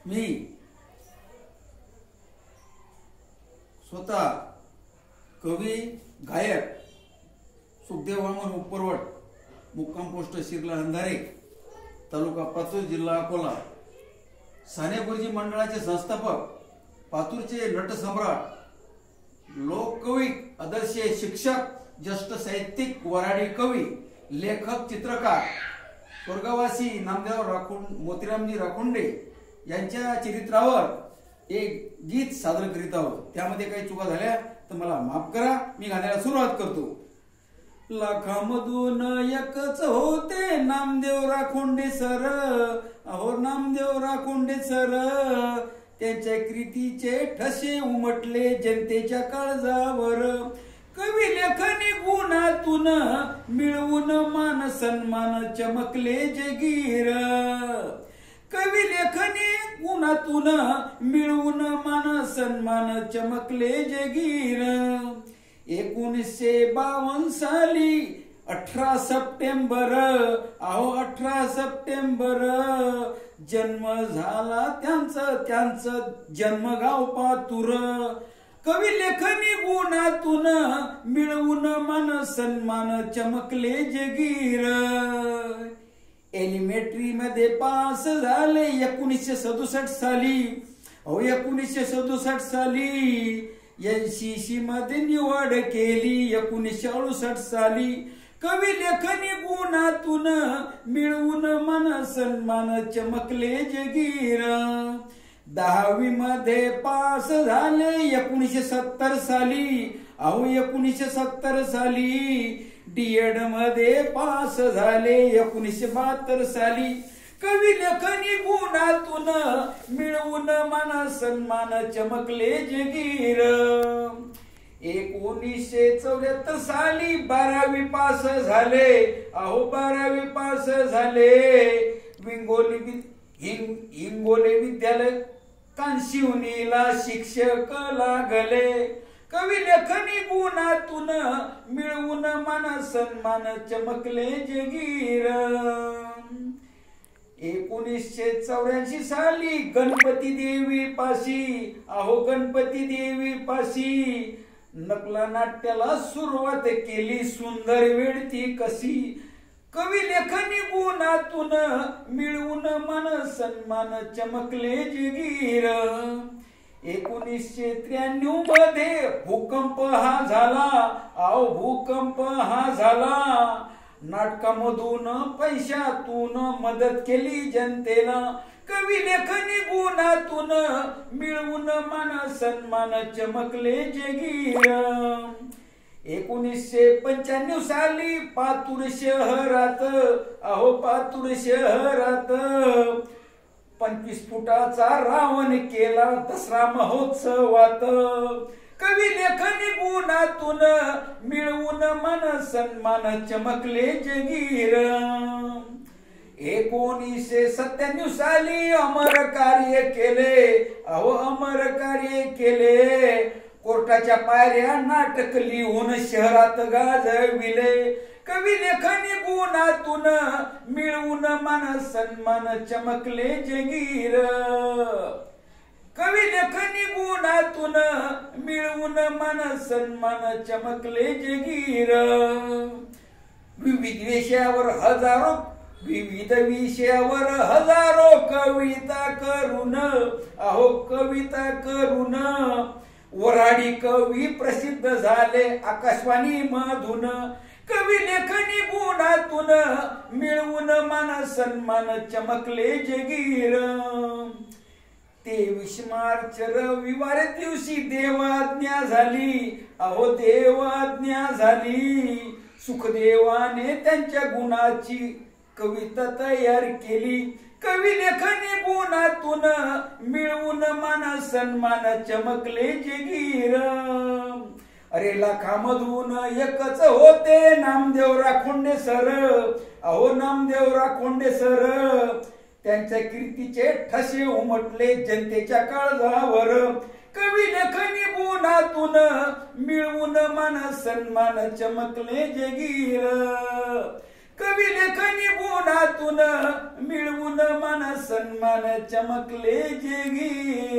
मी स्वतः कवी गायक सुखदेव वामन उपरवट, मुक्काम पोस्ट शिरला अंधारे, तालुका पातूर, जिल्हा अकोला, साने गुरुजी मंडळाचे संस्थापक, पातूरचे नटसम्राट, लोककवी, आदर्श शिक्षक, ज्येष्ठ साहित्यिक, वऱ्हाडी कवी, लेखक, चित्रकार, स्वर्गवासी नामदेव मोतीरामजी राखुंडे यांच्या चरित्रावर एक गीत सादर करीत आहोत। त्यामध्ये काही चुका झाल्या तर मला माफ करा। मी गाण्याला सुरुवात करतो। लाखामधून एकच होते नामदेव राखुंडे सर, अहो नामदेव राखुंडे सर, त्यांच्या कृतीचे ठसे उमटले जनतेच्या काळजावर। कवी लेखनी गुणातून मिळवून मान सन्मान चमकले जगीर, कवी लेखनी गुणातून मिळवून मान सन्मान चमकले जगीर। 1952 साली 18 सप्टेंबर, अहो 18 सप्टेंबर जन्म झाला त्यांचा जन्मगाव पातूर। कवी लेखनी गुणातून मिळवून मान सन्मान चमकले जगीर। एलिमेंटरी मध्ये पास झाले 1967 साली, अहो 1967 साली। NCC मध्ये निवड केली 1968 साली। कवी लेखनी गुणातून मिळवून मान सन्मान चमकले जगीर। 10वी मध्ये पास झाले 1970 साली, अहो 1970 साली। DED मध्ये पास झाले 1972 साली। कवी लेखनी गुणातून मिळवून मान सन्मान चमकले जगीर। 1974 साली 12वी पास झाले, अहो 12वी पास झाले। हिंगोली विद्यालय कांशिवनीला शिक्षक लागले। कवी लेखनी गुणातून मिळवून मान सन्मान चमकले जगीर। 1984 साली गणपती देवी पाशी, अहो गणपती देवी पाशी, नकला नाट्याला सुरुवात केली सुंदर वेळ ती कशी। कवी लेखनी गुणातून मिळवून मान सन्मान चमकले जगीर। 1993 मध्ये भूकंप हा झाला, अहो भूकंप हा झाला। नाटकामधून पैशातून मदत केली जनतेला। कवी लेखनी गुणातून मिळवून मान सन्मान चमकले जगीर। 1995 साली पातूर शहरात, अहो पातूर शहरात 25 फुटाचा रावण केला दसरा महोत्सवात। कवी लेखनी गुणातून मिळवून मान सन्मान चमकले जगीर। 1997 साली अमर कार्य केले, अहो अमर कार्य केले। कोर्टाच्या पायऱ्या नाटक लिहून शहरात गाजविले। कवी लेखनी गुणातून मिळवून मान सन्मान चमकले जगीर। कवी लेखनी गुणातून मिळवून मान सन्मान चमकले जगीर। विविध विषयावर हजारो कविता करून, अहो कविता करून वऱ्हाडी कवी प्रसिद्ध झाले आकाशवाणी मधून। कवी लेखनी गुणातून मिळवून मान सन्मान चमकले जगीर। 23 मार्च रविवार दिवशी देवाज्ञा झाली, अहो देवाज्ञा झाली। सुखदेवाने त्यांच्या गुणाची कविता तयार केली। कवी लेखनी गुणातून मिळवून मान सन्मान चमकले जगीर। अरे लाखामधून एकच होते नामदेव राखुंडे सर, अहो नामदेव राखुंडे सर, त्यांच्या कीर्तीचे ठसे उमटले जनतेच्या काळजावर। कवी लेखनी गुणातून मिळवून मान सन्मान चमकले जगीर। कवी लेखनी गुणातून मिळवून मान सन्मान चमकले जेगी